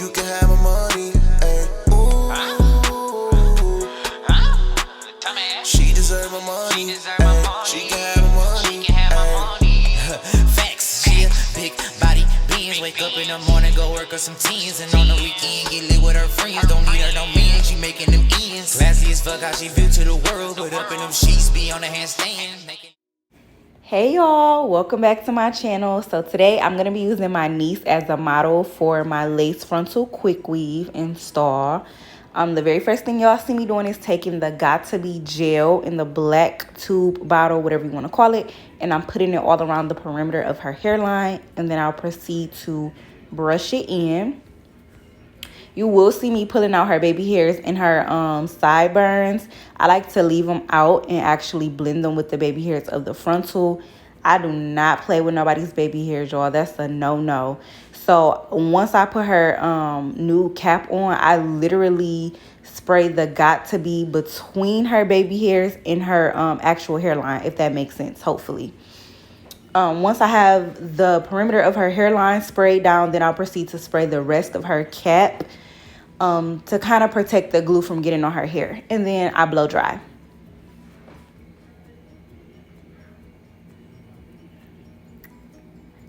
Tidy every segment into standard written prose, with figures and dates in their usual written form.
You can have my money, ayy. Ooh, she deserve my money, ayy. She can have my money, ayy. Facts, she a big body beans. Wake up in the morning, go work on some teens, and on the weekend get lit with her friends. Don't need her no man, she making them ends. Classy as fuck how she view to the world, but up in them sheets be on the handstand. Hey y'all, welcome back to my channel. So today I'm going to be using my niece as a model for my lace frontal quick weave install. The very first thing y'all see me doing is taking the Got To Be gel in the black tube bottle, whatever you want to call it, and I'm putting it all around the perimeter of her hairline, and then I'll proceed to brush it in. You will see me pulling out her baby hairs and her sideburns. I like to leave them out and actually blend them with the baby hairs of the frontal. I do not play with nobody's baby hairs, y'all. That's a no-no. So once I put her new cap on, I literally spray the Got To Be between her baby hairs and her actual hairline, if that makes sense, hopefully. Once I have the perimeter of her hairline sprayed down, then I'll proceed to spray the rest of her cap to kind of protect the glue from getting on her hair. And then I blow dry.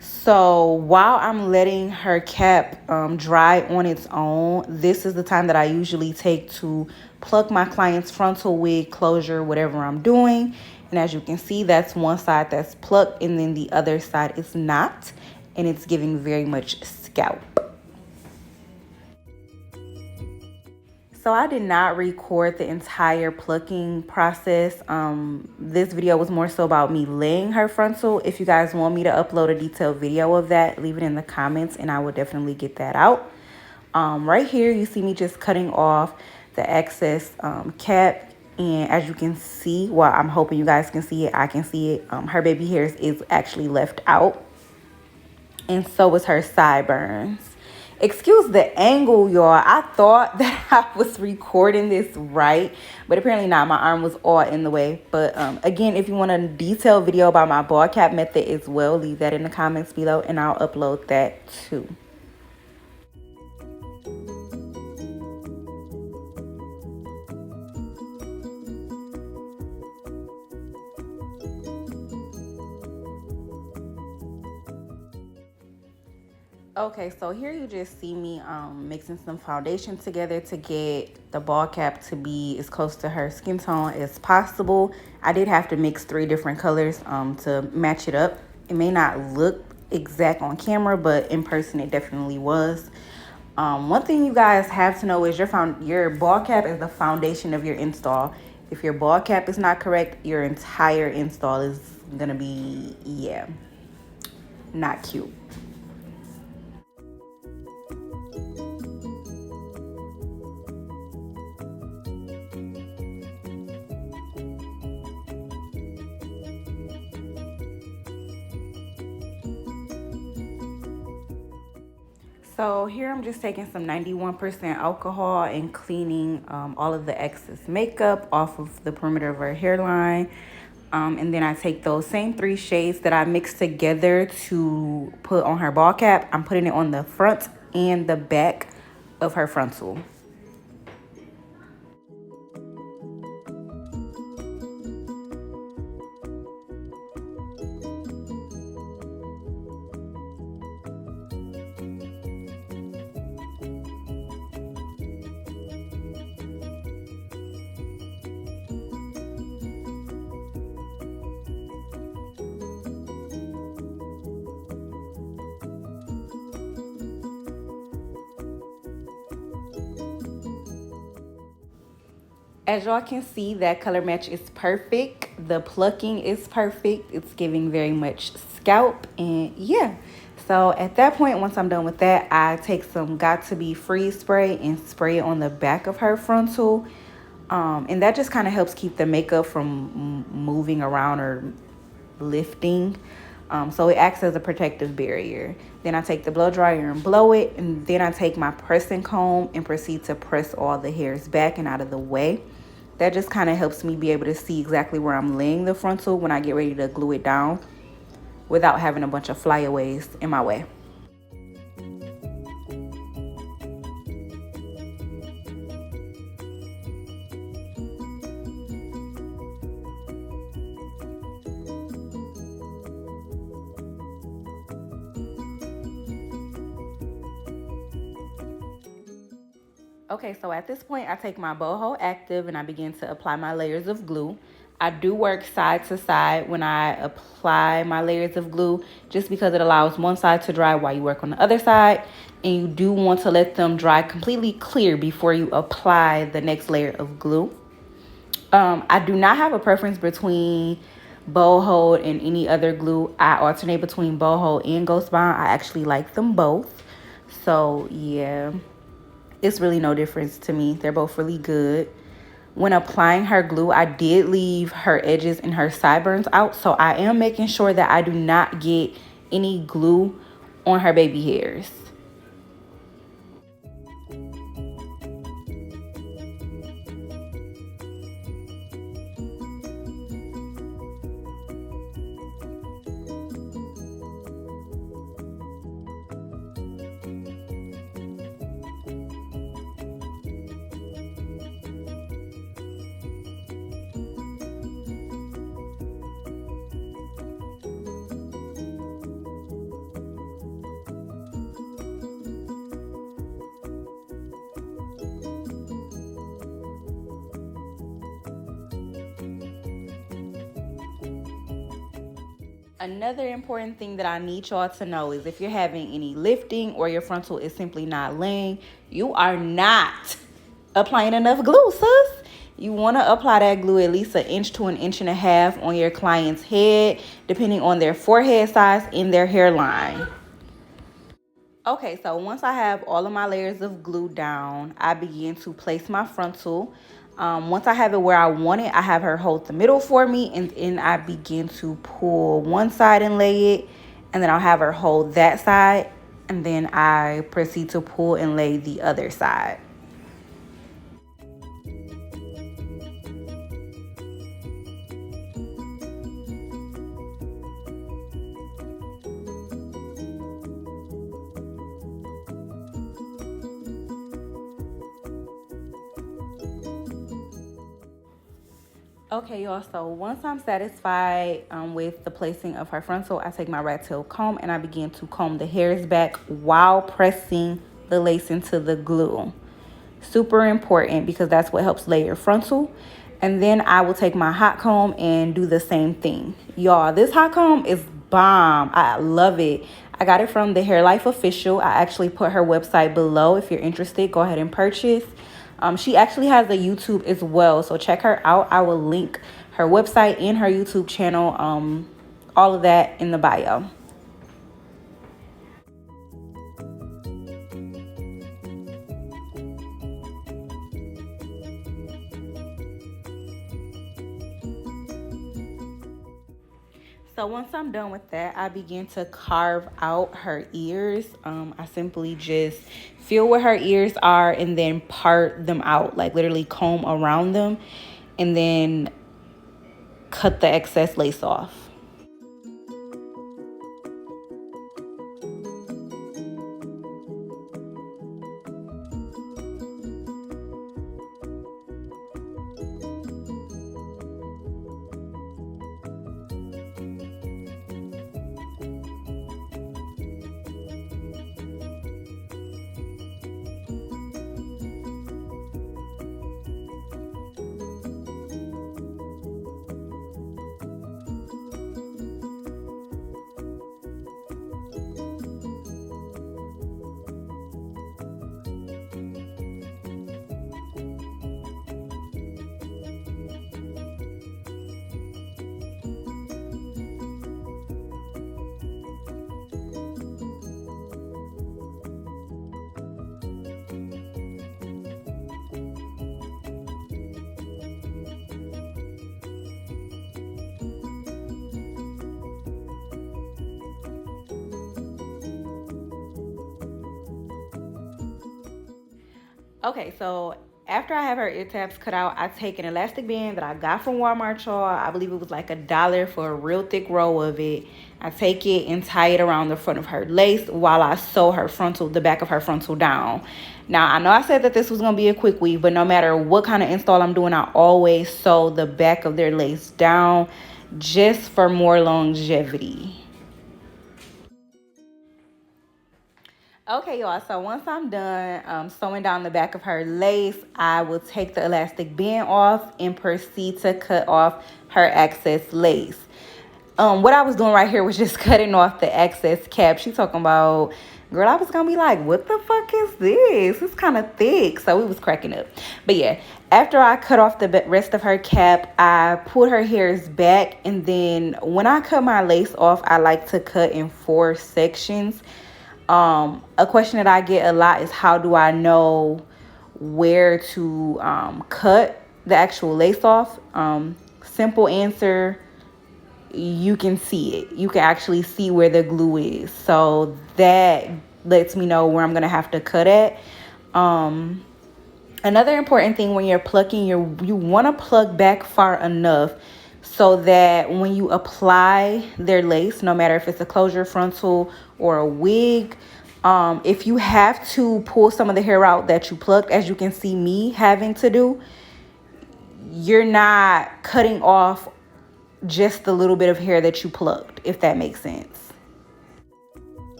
So while I'm letting her cap dry on its own, this is the time that I usually take to pluck my client's frontal wig closure, whatever I'm doing. And as you can see, that's one side that's plucked and then the other side is not. And it's giving very much scalp. So I did not record the entire plucking process. This video was more so about me laying her frontal. If you guys want me to upload a detailed video of that, leave it in the comments and I will definitely get that out. Right here, you see me just cutting off the excess cap. And as you can see, well, I'm hoping you guys can see it. I can see it. Her baby hairs is actually left out. And so is her sideburns. Excuse the angle, y'all. I thought that I was recording this right, but apparently not. My arm was all in the way. But again, if you want a detailed video about my ball cap method as well, leave that in the comments below and I'll upload that too. Okay, so here you just see me mixing some foundation together to get the ball cap to be as close to her skin tone as possible. I did have to mix 3 different colors to match it up. It may not look exact on camera, but in person it definitely was. One thing you guys have to know is your ball cap is the foundation of your install. If your ball cap is not correct, your entire install is gonna be, yeah, not cute. So here I'm just taking some 91% alcohol and cleaning all of the excess makeup off of the perimeter of her hairline. And then I take those same 3 shades that I mixed together to put on her ball cap. I'm putting it on the front and the back of her frontal. As y'all can see, that color match is perfect. The plucking is perfect. It's giving very much scalp. And yeah, so at that point, once I'm done with that, I take some Got To Be freeze spray and spray it on the back of her frontal. And that just kind of helps keep the makeup from moving around or lifting. So it acts as a protective barrier. Then I take the blow dryer and blow it, and then I take my pressing comb and proceed to press all the hairs back and out of the way. That just kind of helps me be able to see exactly where I'm laying the frontal when I get ready to glue it down without having a bunch of flyaways in my way. Okay, so at this point, I take my boho active and I begin to apply my layers of glue. I do work side to side when I apply my layers of glue just because it allows one side to dry while you work on the other side. And you do want to let them dry completely clear before you apply the next layer of glue. I do not have a preference between boho and any other glue. I alternate between boho and Ghost Bond. I actually like them both. So yeah, it's really no difference to me. They're both really good. When applying her glue, I did leave her edges and her sideburns out. So I am making sure that I do not get any glue on her baby hairs. Another important thing that I need y'all to know is if you're having any lifting or your frontal is simply not laying, you are not applying enough glue, sis. You want to apply that glue at least 1 to 1.5 inches on your client's head, depending on their forehead size and their hairline. Okay, so once I have all of my layers of glue down, I begin to place my frontal. Once I have it where I want it, I have her hold the middle for me, and then I begin to pull one side and lay it, and then I'll have her hold that side, and then I proceed to pull and lay the other side. Okay, y'all, so once I'm satisfied with the placing of her frontal, I take my rat tail comb and I begin to comb the hairs back while pressing the lace into the glue. Super important because that's what helps lay your frontal. And then I will take my hot comb and do the same thing. Y'all, this hot comb is bomb. I love it. I got it from the Hair Life Official. I actually put her website below. If you're interested, go ahead and purchase. She actually has a YouTube as well, so check her out. I will link her website and her YouTube channel, all of that in the bio. So once I'm done with that, I begin to carve out her ears. I simply just feel where her ears are and then part them out, like literally comb around them and then cut the excess lace off. Okay, so after I have her ear tabs cut out, I take an elastic band that I got from Walmart, y'all. I believe it was like $1 for a real thick roll of it. I take it and tie it around the front of her lace while I sew her frontal, the back of her frontal down. Now, I know I said that this was going to be a quick weave, but no matter what kind of install I'm doing, I always sew the back of their lace down just for more longevity. Okay, y'all, so once I'm done sewing down the back of her lace, I will take the elastic band off and proceed to cut off her excess lace. What I was doing right here was just cutting off the excess cap. She talking about, girl, I was gonna be like, what the fuck is this? It's kind of thick. So we was cracking up. But yeah, after I cut off the rest of her cap, I pulled her hairs back. And then when I cut my lace off, I like to cut in 4 sections. A question that I get a lot is, how do I know where to cut the actual lace off? Simple answer: you can see it. You can actually see where the glue is. So that lets me know where I'm gonna have to cut at. Another important thing when you're plucking, you want to plug back far enough so that when you apply their lace, no matter if it's a closure, frontal, or a wig, if you have to pull some of the hair out that you plucked, as you can see me having to do, you're not cutting off just the little bit of hair that you plucked, if that makes sense.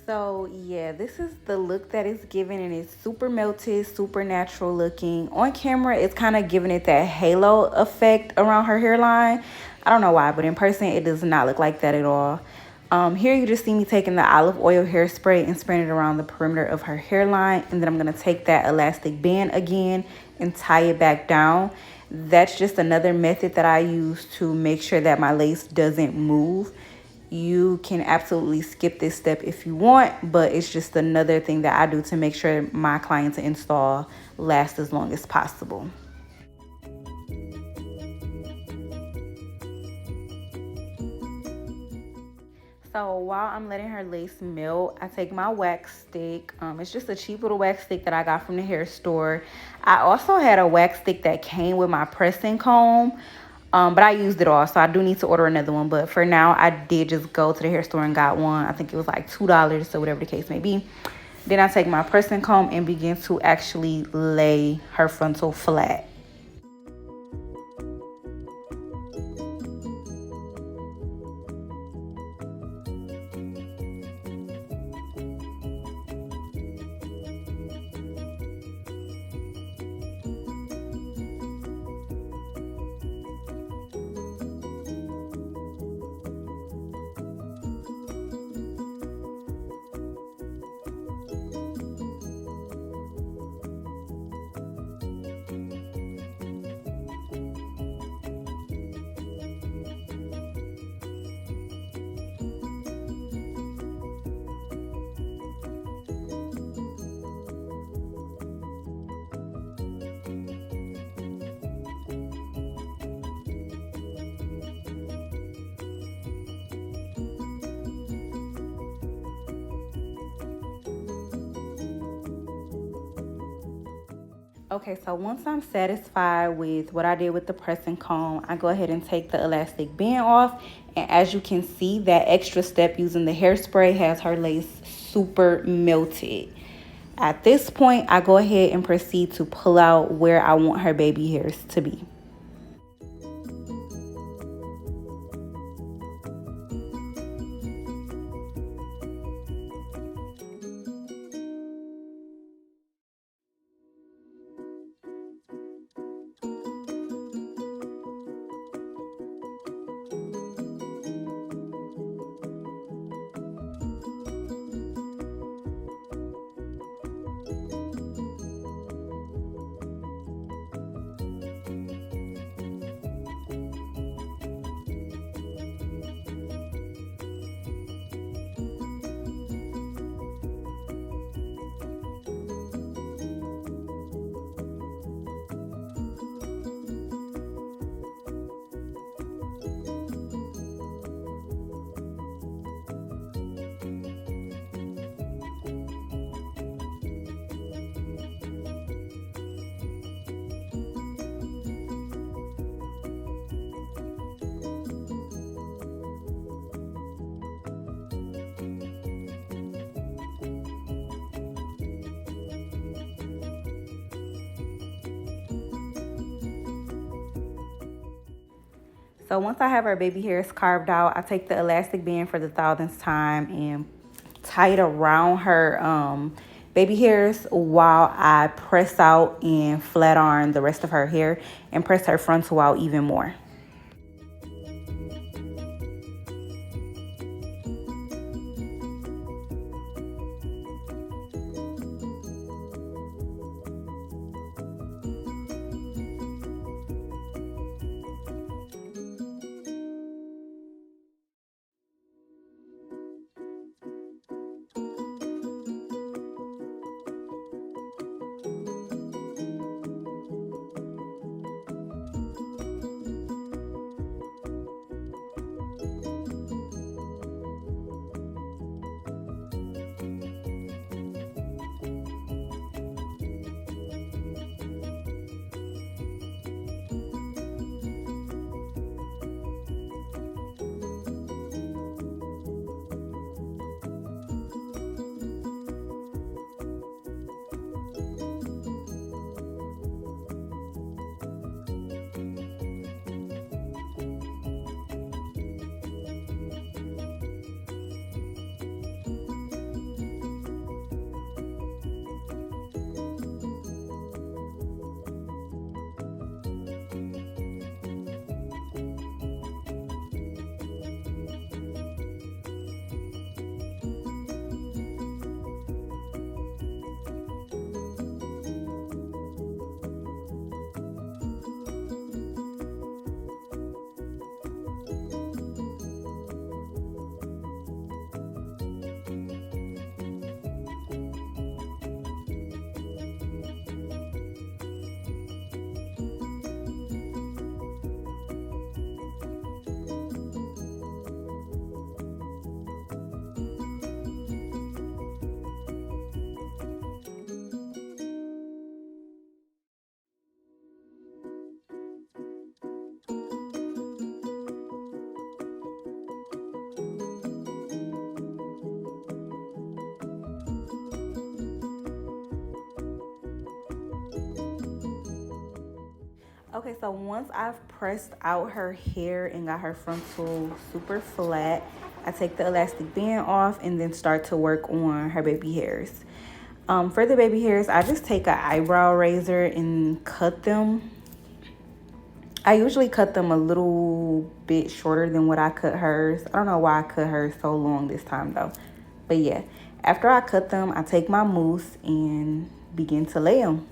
So yeah, this is the look that it's giving, and it's super melted, super natural looking. On camera, it's kind of giving it that halo effect around her hairline. I don't know why, but in person, it does not look like that at all. Here you just see me taking the olive oil hairspray and spraying it around the perimeter of her hairline. And then I'm going to take that elastic band again and tie it back down. That's just another method that I use to make sure that my lace doesn't move. You can absolutely skip this step if you want, but it's just another thing that I do to make sure my clients install last as long as possible. So while I'm letting her lace melt, I take my wax stick. It's just a cheap little wax stick that I got from the hair store. I also had a wax stick that came with my pressing comb, but I used it all, so I do need to order another one. But for now, I did just go to the hair store and got one. I think it was like $2, so whatever the case may be. Then I take my pressing comb and begin to actually lay her frontal flat. Okay, so once I'm satisfied with what I did with the pressing comb, I go ahead and take the elastic band off. And as you can see, that extra step using the hairspray has her lace super melted. At this point, I go ahead and proceed to pull out where I want her baby hairs to be. So once I have our baby hairs carved out, I take the elastic band for the 1000th time and tie it around her baby hairs while I press out and flat iron the rest of her hair and press her frontal out even more. Okay, so once I've pressed out her hair and got her frontal super flat, I take the elastic band off and then start to work on her baby hairs. For the baby hairs, I just take an eyebrow razor and cut them. I usually cut them a little bit shorter than what I cut hers. I don't know why I cut hers so long this time though. But yeah, after I cut them, I take my mousse and begin to lay them.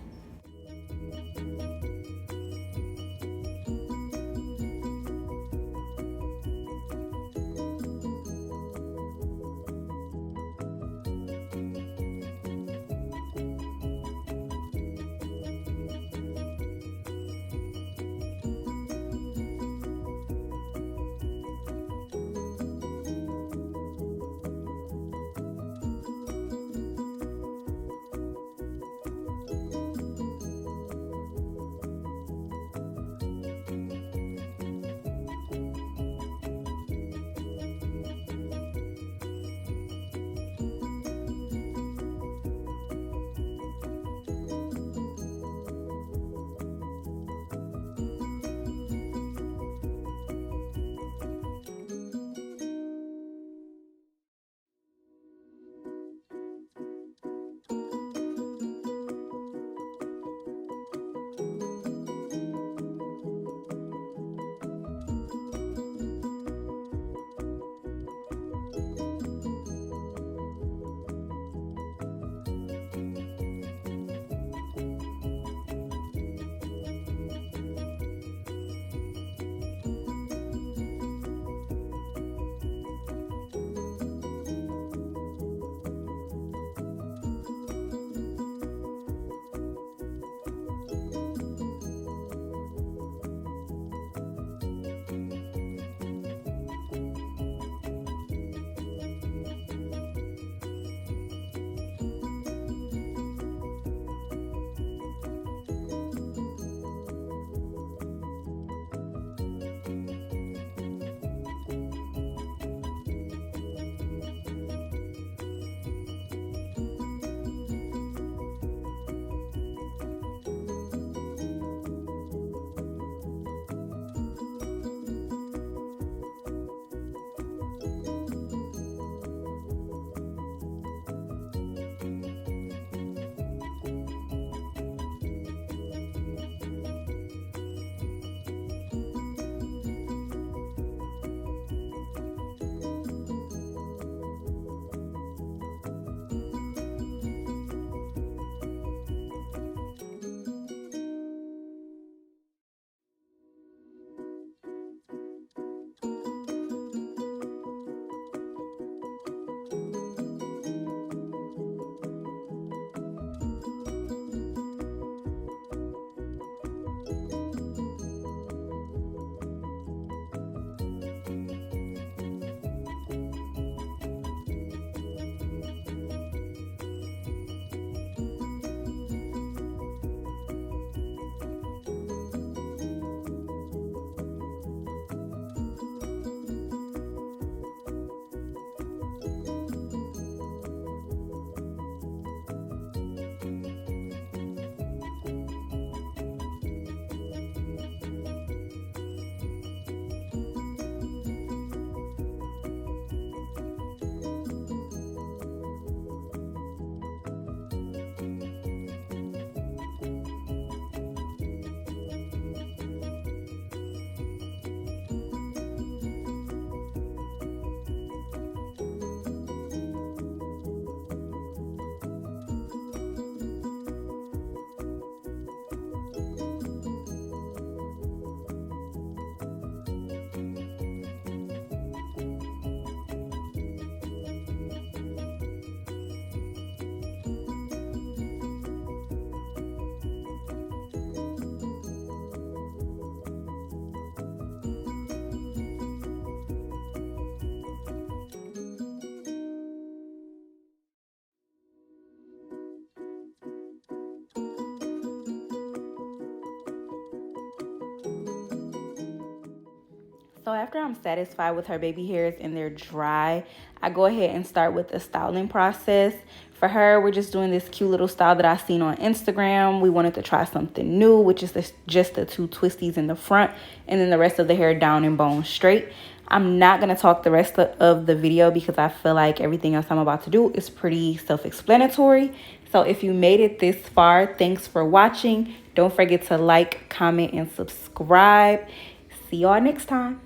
So after I'm satisfied with her baby hairs and they're dry, I go ahead and start with the styling process. For her, we're just doing this cute little style that I seen on Instagram. We wanted to try something new, which is just the 2 twisties in the front and then the rest of the hair down and bone straight. I'm not going to talk the rest of the video because I feel like everything else I'm about to do is pretty self-explanatory. So if you made it this far, thanks for watching. Don't forget to like, comment, and subscribe. See y'all next time.